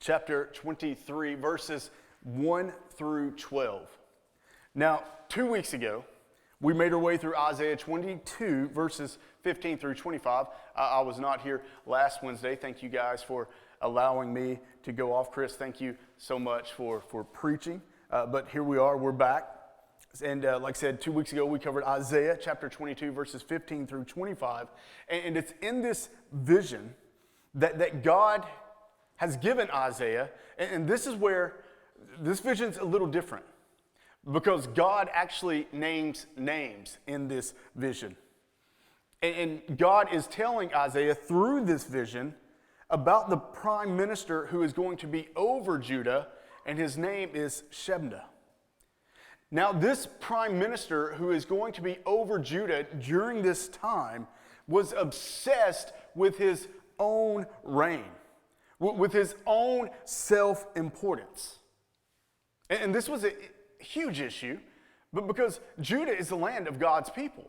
chapter 23, verses 1 through 12. Now, 2 weeks ago, we made our way through Isaiah 22, verses 15 through 25. I was not here last Wednesday. Thank you guys for allowing me to go off. Chris, thank you so much for preaching. But here we are, we're back. And like I said, 2 weeks ago, we covered Isaiah chapter 22, verses 15 through 25. And it's in this vision that God has given Isaiah. And this is where this vision's a little different, because God actually names names in this vision. And God is telling Isaiah through this vision about the prime minister who is going to be over Judah, and his name is Shebna. Now, this prime minister who is going to be over Judah during this time was obsessed with his own reign, with his own self-importance. And this was a huge issue, but because Judah is the land of God's people.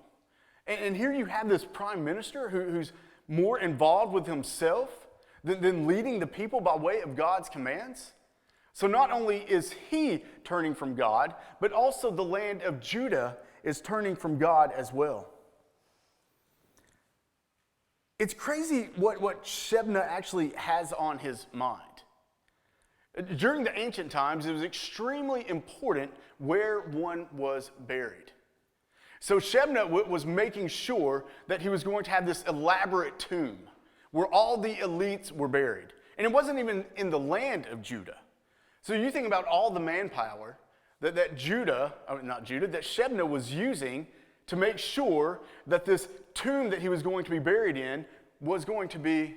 And here you have this prime minister who's more involved with himself than leading the people by way of God's commands. So not only is he turning from God, but also the land of Judah is turning from God as well. It's crazy what Shebna actually has on his mind. During the ancient times, it was extremely important where one was buried. So Shebna was making sure that he was going to have this elaborate tomb where all the elites were buried. And it wasn't even in the land of Judah. So you think about all the manpower that Shebna was using to make sure that this tomb that he was going to be buried in was going to be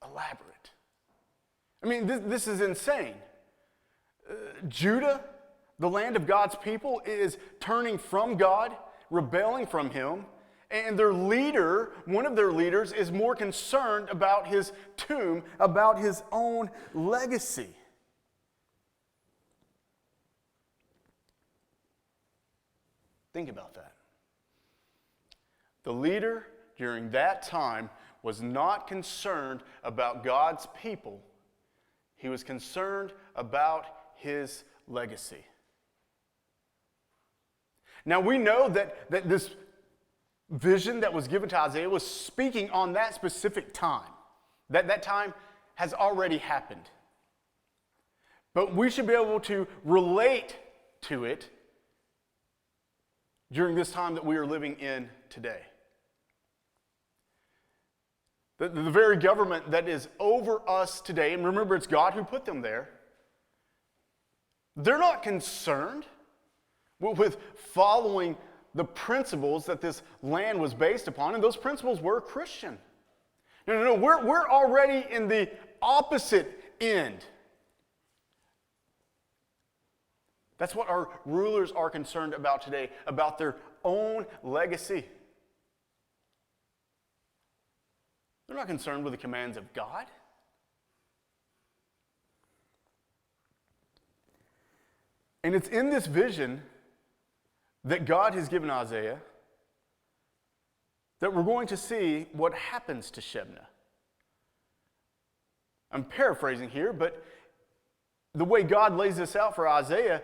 elaborate. I mean, this is insane. Judah, the land of God's people, is turning from God, rebelling from him, and their leader, one of their leaders, is more concerned about his tomb, about his own legacy. Think about that. The leader during that time was not concerned about God's people. He was concerned about his legacy. Now we know that this vision that was given to Isaiah was speaking on that specific time. That time has already happened. But we should be able to relate to it during this time that we are living in today. The very government that is over us today, and remember it's God who put them there, they're not concerned with following the principles that this land was based upon, and those principles were Christian. No, we're already in the opposite end. That's what our rulers are concerned about today, about their own legacy. They're not concerned with the commands of God. And it's in this vision that God has given Isaiah that we're going to see what happens to Shebna. I'm paraphrasing here, but the way God lays this out for Isaiah,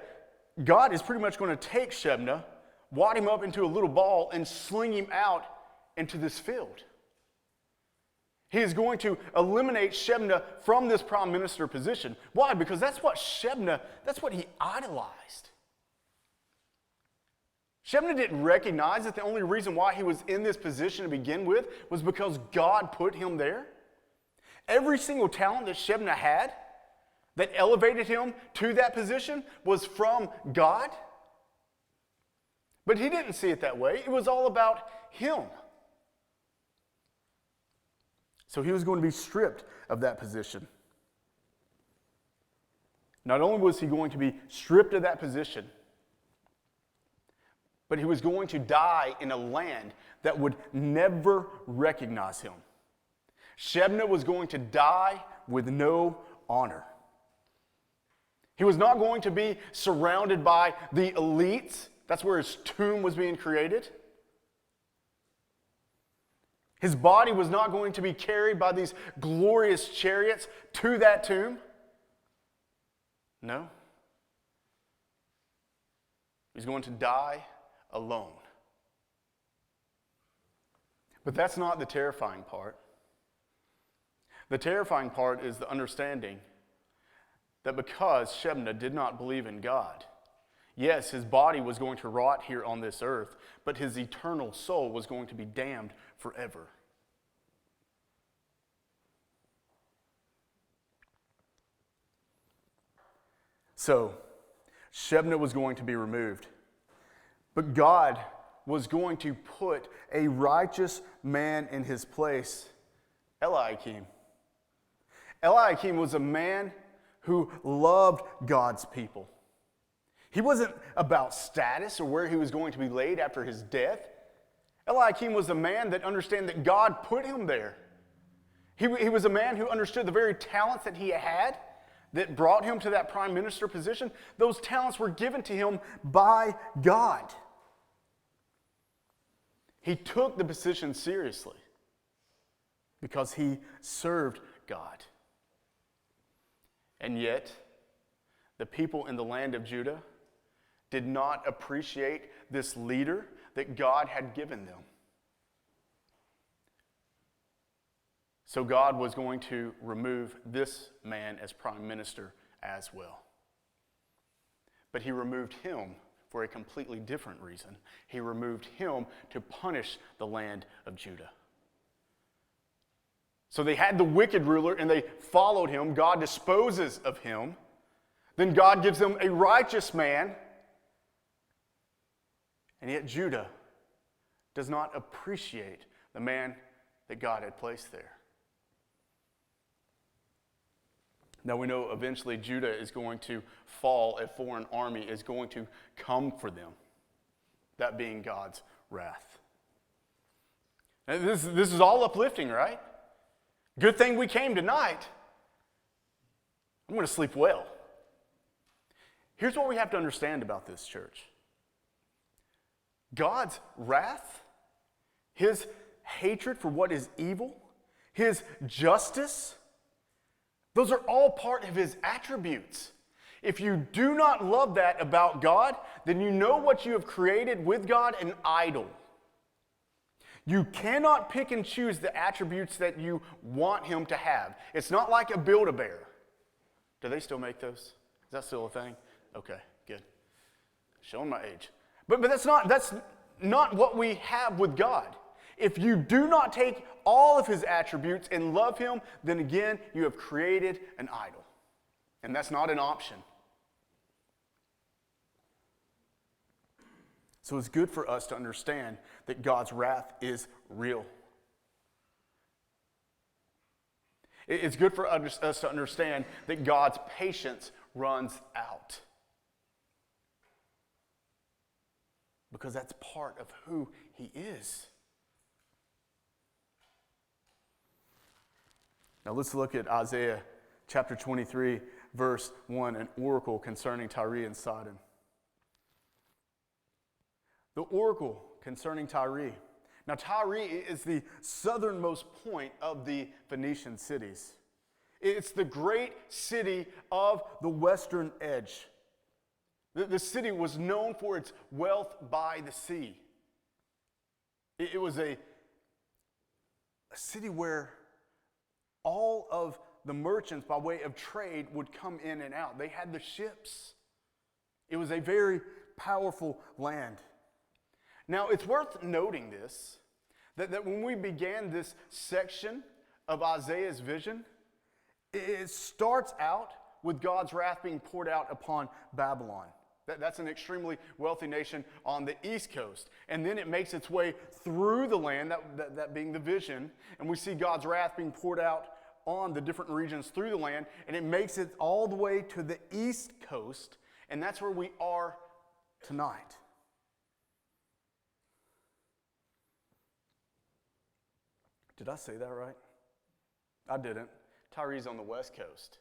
God is pretty much going to take Shebna, wad him up into a little ball, and sling him out into this field. He is going to eliminate Shebna from this prime minister position. Why? Because that's what he idolized. Shebna didn't recognize that the only reason why he was in this position to begin with was because God put him there. Every single talent that Shebna had that elevated him to that position was from God. But he didn't see it that way. It was all about him. So he was going to be stripped of that position. Not only was he going to be stripped of that position, but he was going to die in a land that would never recognize him. Shebna was going to die with no honor. He was not going to be surrounded by the elites. That's where his tomb was being created. His body was not going to be carried by these glorious chariots to that tomb. No. He's going to die alone. But that's not the terrifying part. The terrifying part is the understanding that because Shebna did not believe in God, yes, his body was going to rot here on this earth, but his eternal soul was going to be damned forever. So, Shebna was going to be removed, but God was going to put a righteous man in his place, Eliakim. Eliakim was a man who loved God's people. He wasn't about status or where he was going to be laid after his death. Eliakim was a man that understood that God put him there. He was a man who understood the very talents that he had that brought him to that prime minister position. Those talents were given to him by God. He took the position seriously because he served God. And yet, the people in the land of Judah did not appreciate this leader that God had given them. So God was going to remove this man as prime minister as well. But he removed him for a completely different reason. He removed him to punish the land of Judah. So they had the wicked ruler and they followed him. God disposes of him. Then God gives them a righteous man. And yet Judah does not appreciate the man that God had placed there. Now we know eventually Judah is going to fall. A foreign army is going to come for them. That being God's wrath. And this is all uplifting, right? Good thing we came tonight. I'm going to sleep well. Here's what we have to understand about this, church. God's wrath, his hatred for what is evil, his justice, those are all part of his attributes. If you do not love that about God, then you know what you have created with God, an idol. You cannot pick and choose the attributes that you want him to have. It's not like a Build-A-Bear. Do they still make those? Is that still a thing? Okay, good. Showing my age. But that's not what we have with God. If you do not take all of his attributes and love him, then again, you have created an idol. And that's not an option. So it's good for us to understand that God's wrath is real. It's good for us to understand that God's patience runs out. Because that's part of who he is. Now let's look at Isaiah chapter 23, verse 1, an oracle concerning Tyre and Saddam. The oracle concerning Tyre. Now Tyre is the southernmost point of the Phoenician cities. It's the great city of the western edge. The city was known for its wealth by the sea. It was a city where all of the merchants by way of trade would come in and out. They had the ships. It was a very powerful land. Now, it's worth noting this, that when we began this section of Isaiah's vision, it starts out with God's wrath being poured out upon Babylon. That's an extremely wealthy nation on the east coast. And then it makes its way through the land, that being the vision, and we see God's wrath being poured out on the different regions through the land, and it makes it all the way to the east coast, and that's where we are tonight. Did I say that right? I didn't. Tyree's on the west coast.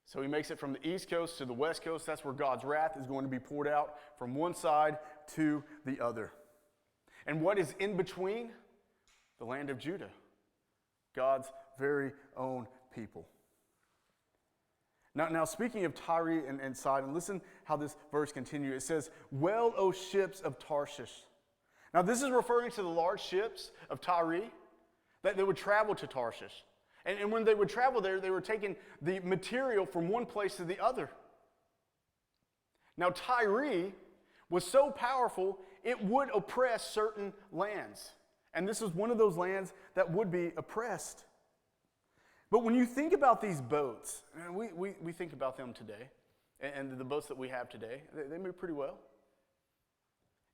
So he makes it from the east coast to the west coast. That's where God's wrath is going to be poured out from one side to the other. And what is in between? The land of Judah. God's very own people. Now speaking of Tyre and Sidon, listen how this verse continues. It says, "Well, O ships of Tarshish." Now this is referring to the large ships of Tyre that they would travel to Tarshish. And when they would travel there, they were taking the material from one place to the other. Now Tyre was so powerful, it would oppress certain lands. And this is one of those lands that would be oppressed. But when you think about these boats, and we think about them today, and the boats that we have today, they move pretty well.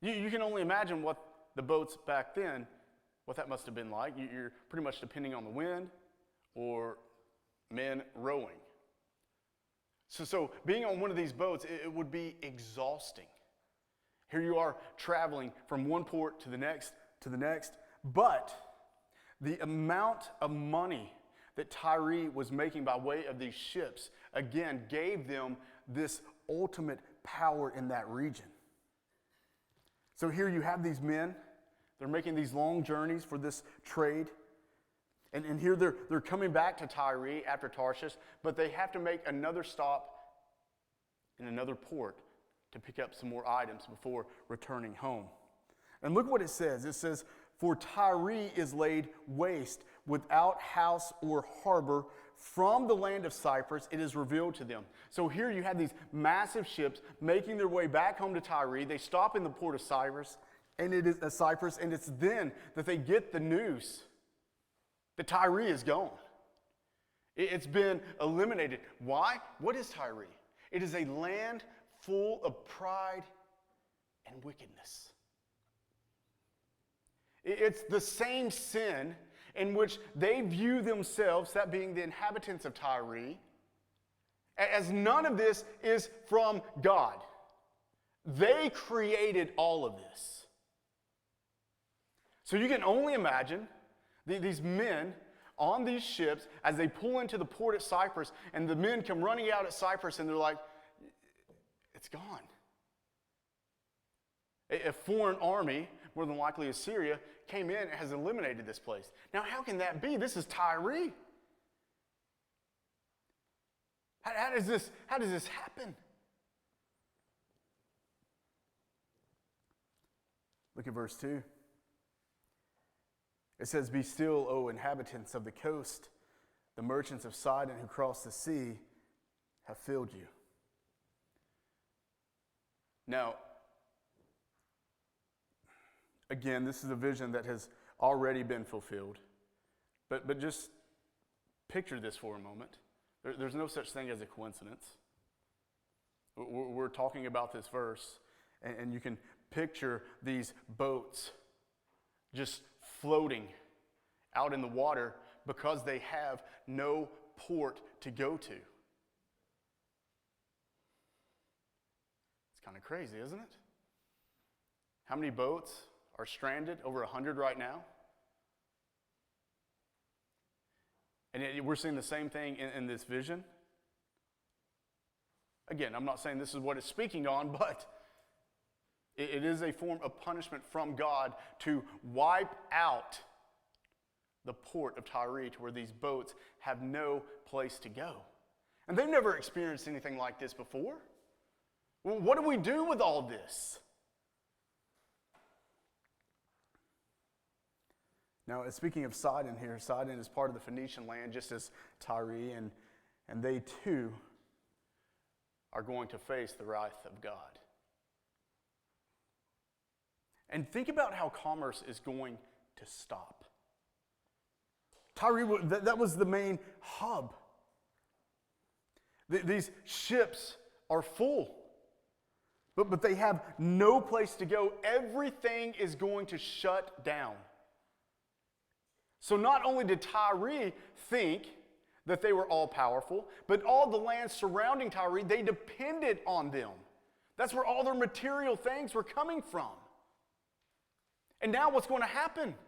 You can only imagine what the boats back then, what that must have been like. You're pretty much depending on the wind or men rowing. So being on one of these boats, it would be exhausting. Here you are traveling from one port to the next, but the amount of money that Tyre was making by way of these ships, again, gave them this ultimate power in that region. So here you have these men, they're making these long journeys for this trade. And here they're coming back to Tyre after Tarshish, but they have to make another stop in another port to pick up some more items before returning home. And look what it says. It says, "For Tyre is laid waste without house or harbor. From the land of Cyprus it is revealed to them." So here you have these massive ships making their way back home to Tyre. They stop in the port of Cyprus, and it's then that they get the news that Tyre is gone. It's been eliminated. Why? What is Tyre? It is a land full of pride and wickedness. It's the same sin in which they view themselves, that being the inhabitants of Tyre, as none of this is from God. They created all of this. So you can only imagine these men on these ships as they pull into the port at Cyprus, and the men come running out at Cyprus and they're like, it's gone. A foreign army, more than likely Assyria, came in and has eliminated this place. Now, how can that be? This is Tyre. How does this happen? Look at verse 2. It says, "Be still, O inhabitants of the coast. The merchants of Sidon who cross the sea have filled you." Now, again, this is a vision that has already been fulfilled. But just picture this for a moment. There's no such thing as a coincidence. We're talking about this verse, and you can picture these boats just floating out in the water because they have no port to go to. It's kind of crazy, isn't it? How many boats are stranded? Over 100 right now. And we're seeing the same thing in this vision. Again, I'm not saying this is what it's speaking on, but it is a form of punishment from God to wipe out the port of Tyre to where these boats have no place to go. And they've never experienced anything like this before. Well, what do we do with all this? Now, speaking of Sidon here, Sidon is part of the Phoenician land, just as Tyre, and they too are going to face the wrath of God. And think about how commerce is going to stop. Tyre, that was the main hub. These ships are full, but they have no place to go. Everything is going to shut down. So not only did Tyre think that they were all powerful, but all the land surrounding Tyre, they depended on them. That's where all their material things were coming from. And now what's going to happen?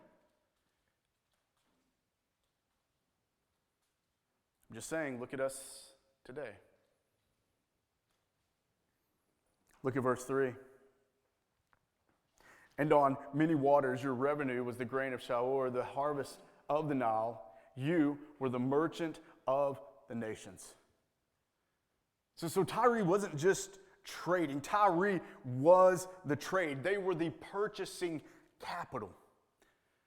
I'm just saying, look at us today. Look at verse 3. "And on many waters your revenue was the grain of Shaor, the harvest of the Nile. You were the merchant of the nations." So Tyree wasn't just trading. Tyree was the trade. They were the purchasing capital.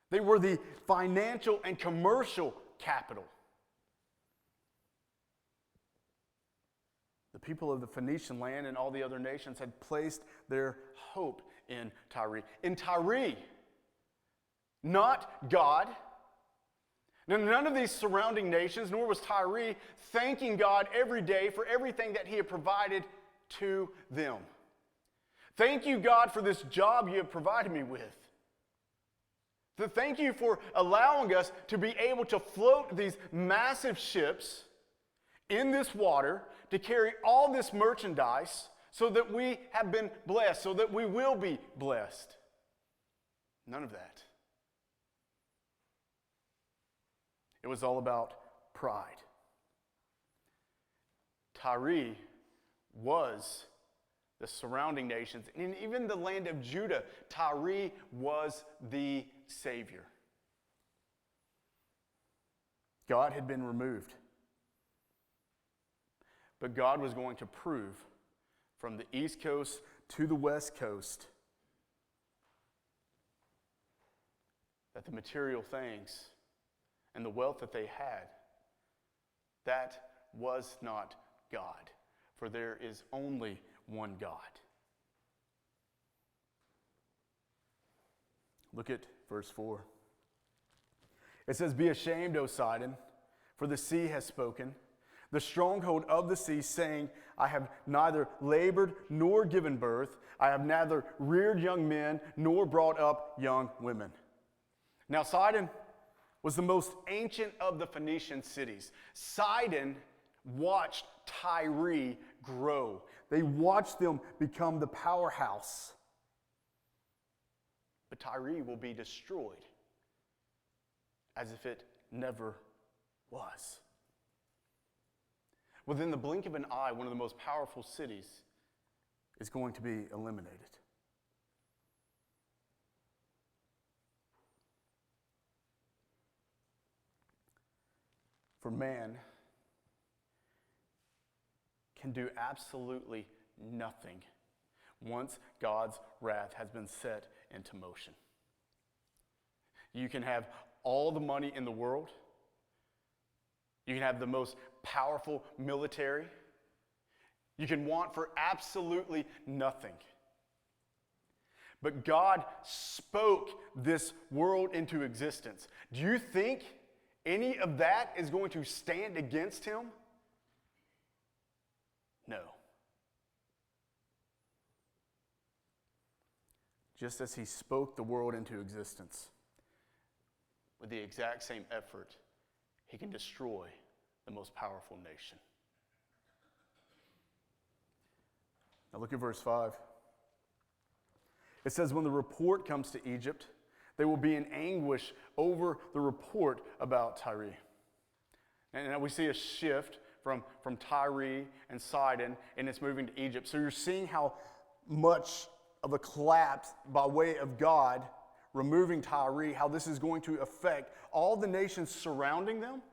They were the financial and commercial capital. The people of the Phoenician land and all the other nations had placed their hope in Tyree. In Tyree, not God. Now, none of these surrounding nations, nor was Tyree, thanking God every day for everything that he had provided to them. Thank you, God, for this job you have provided me with. Thank you for allowing us to be able to float these massive ships in this water to carry all this merchandise so that we have been blessed, so that we will be blessed. None of that. It was all about pride. Tyree was the surrounding nations, and even the land of Judah, Tyree was the Savior. God had been removed. But God was going to prove from the East Coast to the West Coast that the material things and the wealth that they had, that was not God. For there is only one God. Look at verse 4. It says, "Be ashamed, O Sidon, for the sea has spoken. The stronghold of the sea, saying, I have neither labored nor given birth. I have neither reared young men nor brought up young women." Now, Sidon was the most ancient of the Phoenician cities. Sidon watched Tyree grow. They watched them become the powerhouse. But Tyree will be destroyed as if it never was. Within the blink of an eye, one of the most powerful cities is going to be eliminated. For man can do absolutely nothing once God's wrath has been set into motion. You can have all the money in the world. You can have the most powerful military. You can want for absolutely nothing. But God spoke this world into existence. Do you think any of that is going to stand against him? No. Just as he spoke the world into existence, with the exact same effort, he can destroy the most powerful nation. Now look at verse 5. It says, "When the report comes to Egypt, they will be in anguish over the report about Tyree." And now we see a shift from Tyree and Sidon, and it's moving to Egypt. So you're seeing how much of a collapse by way of God removing Tyree, how this is going to affect all the nations surrounding them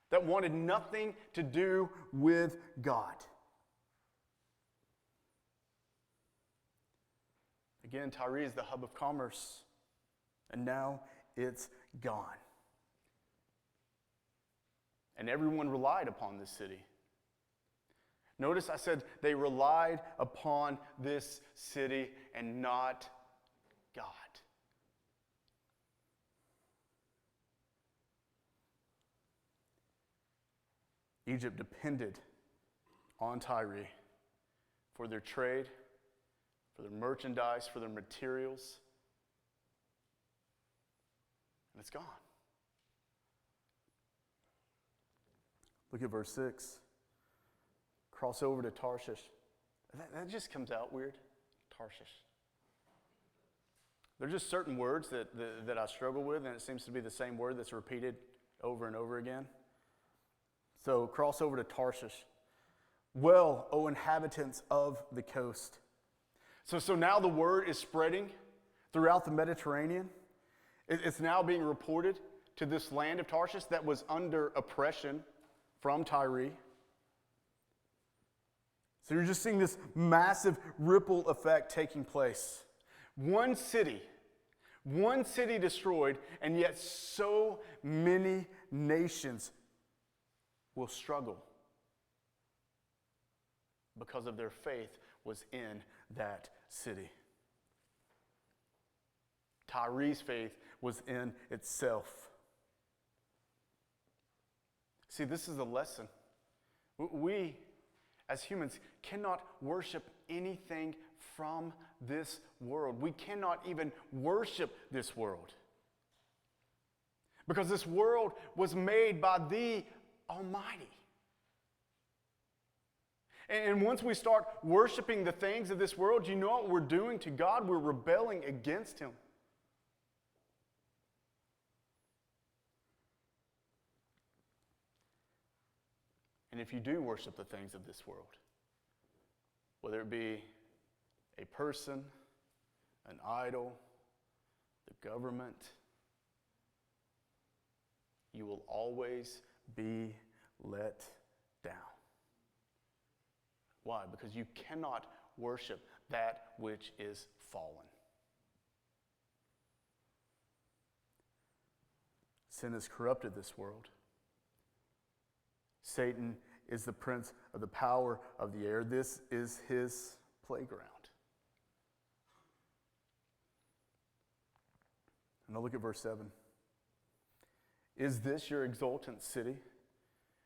that wanted nothing to do with God. Again, Tyree is the hub of commerce, and now it's gone. And everyone relied upon this city. Notice I said they relied upon this city and not God. Egypt depended on Tyree for their trade, for their merchandise, for their materials. And it's gone. Look at verse 6. Cross over to Tarshish. That just comes out weird. Tarshish. There's just certain words that I struggle with, and it seems to be the same word that's repeated over and over again. So cross over to Tarshish. Well, O inhabitants of the coast. So now the word is spreading throughout the Mediterranean. It's now being reported to this land of Tarshish that was under oppression from Tyree. So you're just seeing this massive ripple effect taking place. One city destroyed, and yet so many nations will struggle because of their faith was in that city. Tyree's faith was in itself. See, this is a lesson. We, as humans, cannot worship anything from this world. We cannot even worship this world. Because this world was made by the Almighty. And once we start worshiping the things of this world, you know what we're doing to God? We're rebelling against Him. And if you do worship the things of this world, whether it be a person, an idol, the government, you will always be let down. Why? Because you cannot worship that which is fallen. Sin has corrupted this world. Satan is the prince of the power of the air. This is his playground. And now look at verse 7. Is this your exultant city,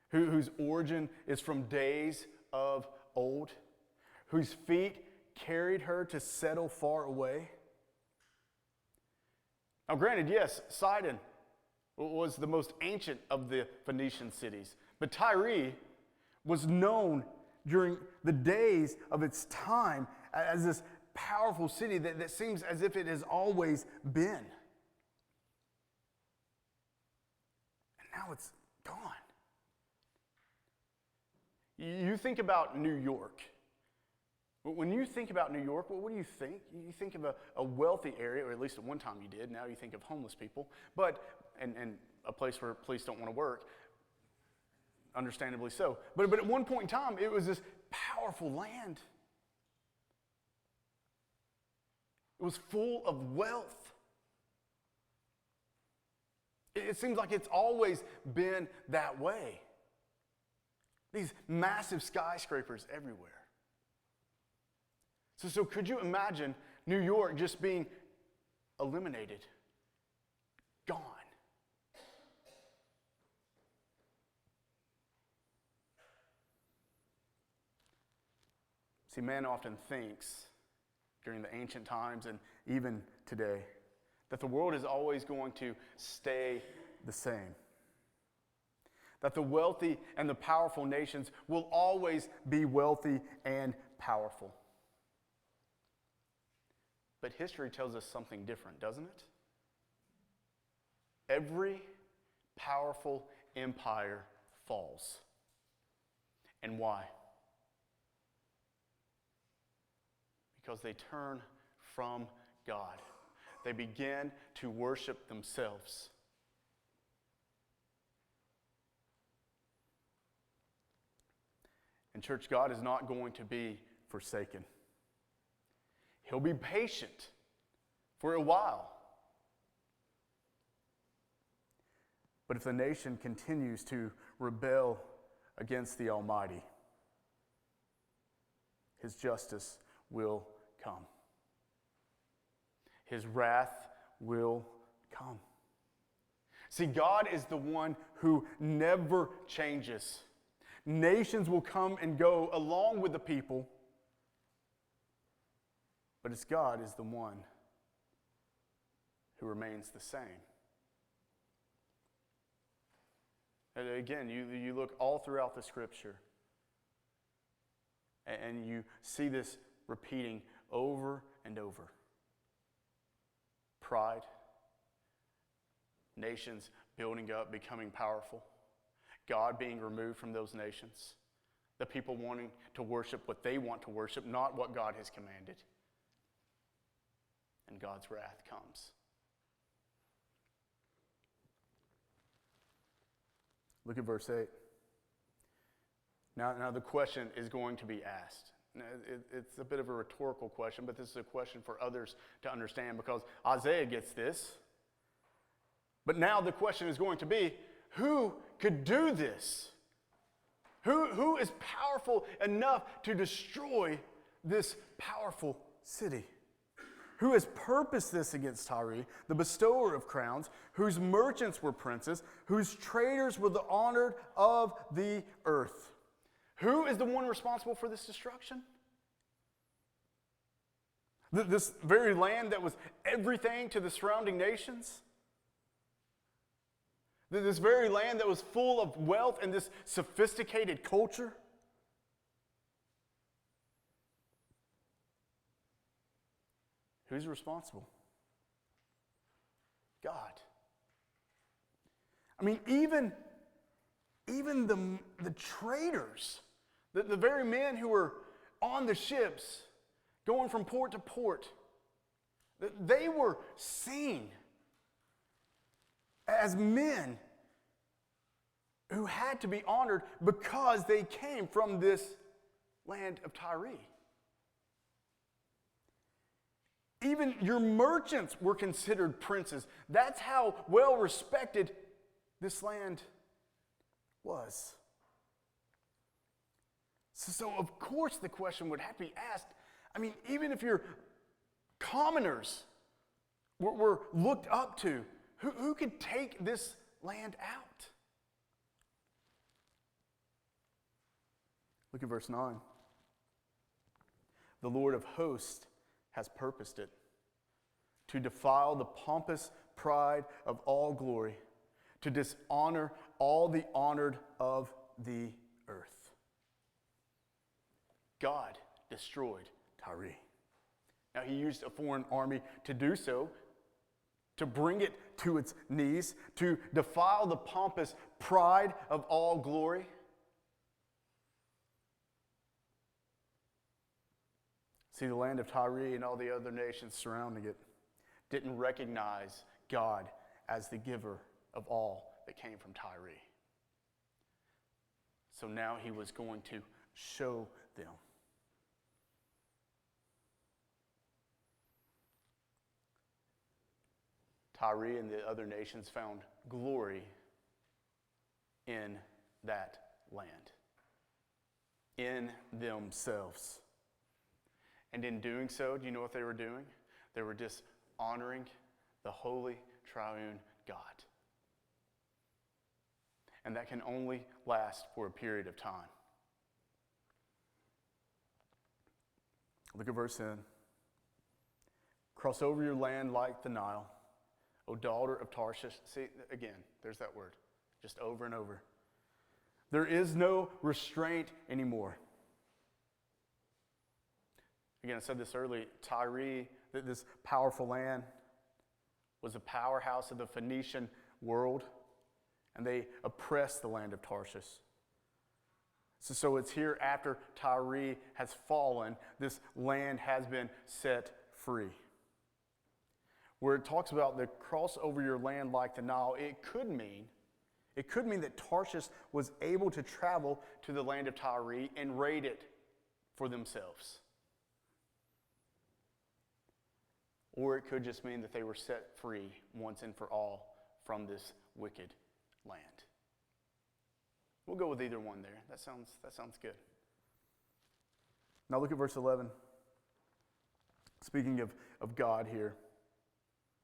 whose origin is from days of old, whose feet carried her to settle far away? Now granted, yes, Sidon was the most ancient of the Phoenician cities, but Tyree was known during the days of its time as this powerful city that seems as if it has always been. And now it's gone. You think about New York. When you think about New York, what do you think? You think of a wealthy area, or at least at one time you did. Now you think of homeless people, and a place where police don't want to work. Understandably so. But at one point in time, it was this powerful land. It was full of wealth. It seems like it's always been that way. These massive skyscrapers everywhere. So could you imagine New York just being eliminated, gone? See, man often thinks during the ancient times and even today that the world is always going to stay the same. That the wealthy and the powerful nations will always be wealthy and powerful. But history tells us something different, doesn't it? Every powerful empire falls. And why? Because they turn from God. They begin to worship themselves. And church, God is not going to be forsaken. He'll be patient for a while. But if the nation continues to rebel against the Almighty, His justice will come. His wrath will come. See, God is the one who never changes. Nations will come and go along with the people, but it's God is the one who remains the same. And again, you look all throughout the Scripture, and you see this repeating over and over. Pride, nations building up, becoming powerful, God being removed from those nations, the people wanting to worship what they want to worship, not what God has commanded. And God's wrath comes. Look at verse 8. Now the question is going to be asked. Now, it's a bit of a rhetorical question, but this is a question for others to understand because Isaiah gets this. But now the question is going to be, who could do this? Who is powerful enough to destroy this powerful city? Who has purposed this against Tyree, the bestower of crowns, whose merchants were princes, whose traders were the honored of the earth? Who is the one responsible for this destruction? This very land that was everything to the surrounding nations? This very land that was full of wealth and this sophisticated culture? Who's responsible? God. I mean, even the traders, the very men who were on the ships going from port to port, they were seen as men who had to be honored because they came from this land of Tyree. Even your merchants were considered princes. That's how well respected this land was. So of course the question would have to be asked, I mean, even if your commoners were looked up to, who could take this land out? Look at verse 9. The Lord of hosts has purposed it to defile the pompous pride of all glory, to dishonor all the honored of the earth. God destroyed Tyree. Now he used a foreign army to do so, to bring it to its knees, to defile the pompous pride of all glory. See, the land of Tyree and all the other nations surrounding it didn't recognize God as the giver of all that came from Tyree. So now he was going to show them. Tyree and the other nations found glory in that land, in themselves. And in doing so, do you know what they were doing? They were dishonoring the holy triune God. And that can only last for a period of time. Look at verse 10. Cross over your land like the Nile, O daughter of Tarshish. See, again, there's that word, just over and over. There is no restraint anymore. Again, I said this earlier, Tyree, this powerful land, was a powerhouse of the Phoenician world, and they oppressed the land of Tarshish. So it's here after Tyree has fallen, this land has been set free. Where it talks about the cross over your land like the Nile, it could mean that Tarshish was able to travel to the land of Tyree and raid it for themselves. Or it could just mean that they were set free once and for all from this wicked land. We'll go with either one there. That sounds good. Now look at verse 11. Speaking of God here.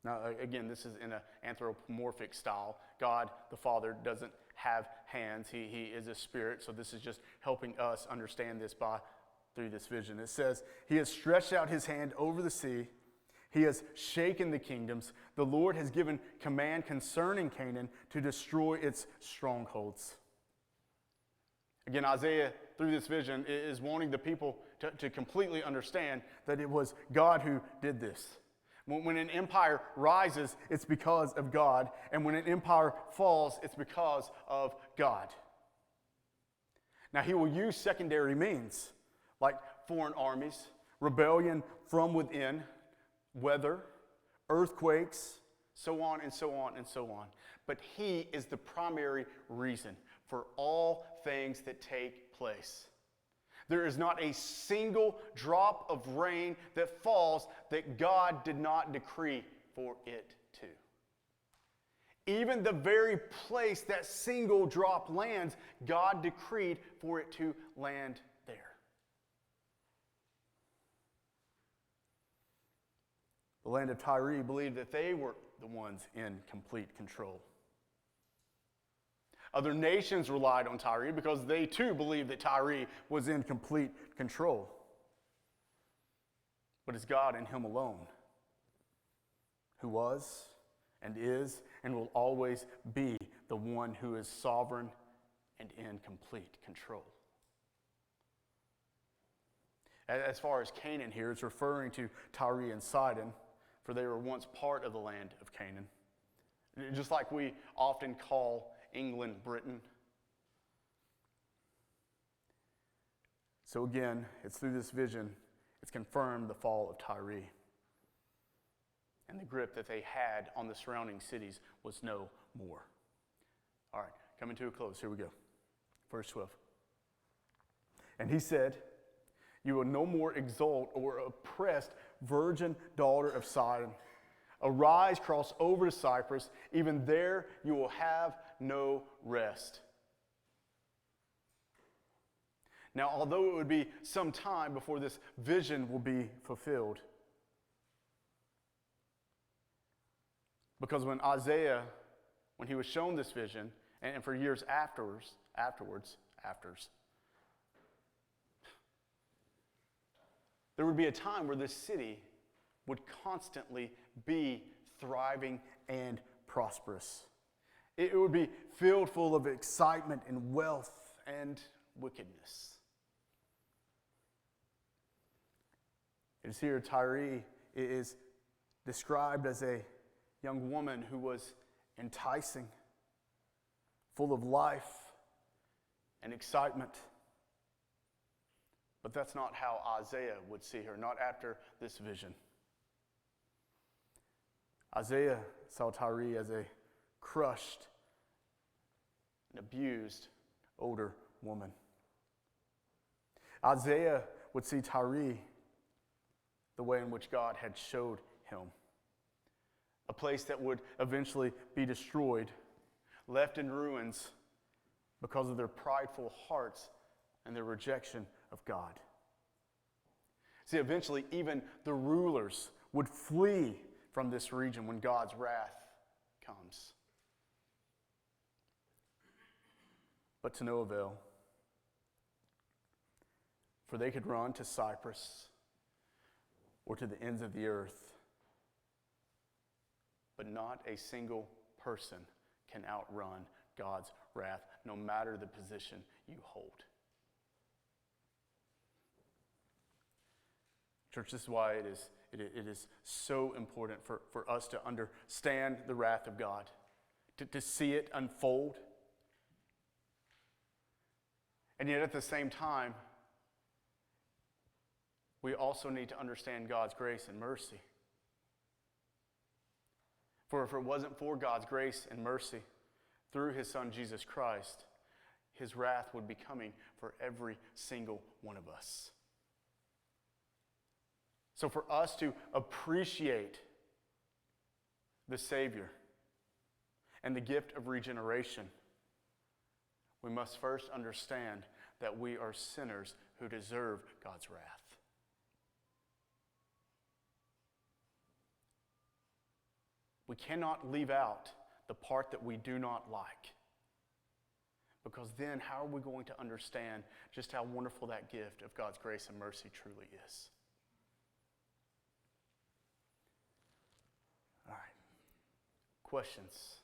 Now again, this is in an anthropomorphic style. God the Father doesn't have hands. He is a spirit. So this is just helping us understand this through this vision. It says, He has stretched out His hand over the sea. He has shaken the kingdoms. The Lord has given command concerning Canaan to destroy its strongholds. Again, Isaiah, through this vision, is wanting the people to completely understand that it was God who did this. When an empire rises, it's because of God. And when an empire falls, it's because of God. Now, He will use secondary means, like foreign armies, rebellion from within, weather, earthquakes, so on and so on and so on. But He is the primary reason for all things that take place. There is not a single drop of rain that falls that God did not decree for it to. Even the very place that single drop lands, God decreed for it to land there. The land of Tyree believed that they were the ones in complete control. Other nations relied on Tyree because they too believed that Tyree was in complete control. But it's God and Him alone who was and is and will always be the one who is sovereign and in complete control. As far as Canaan here, it's referring to Tyre and Sidon, for they were once part of the land of Canaan. Just like we often call England Britain. So again, it's through this vision, it's confirmed the fall of Tyre. And the grip that they had on the surrounding cities was no more. All right, coming to a close. Here we go. Verse 12. And he said, "You will no more exalt or oppressed virgin daughter of Sidon. Arise, cross over to Cyprus. Even there you will have no rest." Now, although it would be some time before this vision will be fulfilled, because when Isaiah, when he was shown this vision, and for years afterwards, there would be a time where this city would constantly be thriving and prosperous. It would be filled full of excitement and wealth and wickedness. It is here Tyre is described as a young woman who was enticing, full of life and excitement. But that's not how Isaiah would see her, not after this vision. Isaiah saw Tyre as a crushed and abused older woman. Isaiah would see Tyre the way in which God had showed him. A place that would eventually be destroyed, left in ruins because of their prideful hearts and their rejection of God. See, eventually even the rulers would flee from this region when God's wrath comes. But to no avail. For they could run to Cyprus or to the ends of the earth, but not a single person can outrun God's wrath, no matter the position you hold. Church, this is why it is so important for us to understand the wrath of God, to see it unfold. And yet at the same time, we also need to understand God's grace and mercy. For if it wasn't for God's grace and mercy through His Son Jesus Christ, His wrath would be coming for every single one of us. So for us to appreciate the Savior and the gift of regeneration, we must first understand that we are sinners who deserve God's wrath. We cannot leave out the part that we do not like, because then how are we going to understand just how wonderful that gift of God's grace and mercy truly is? All right. Questions?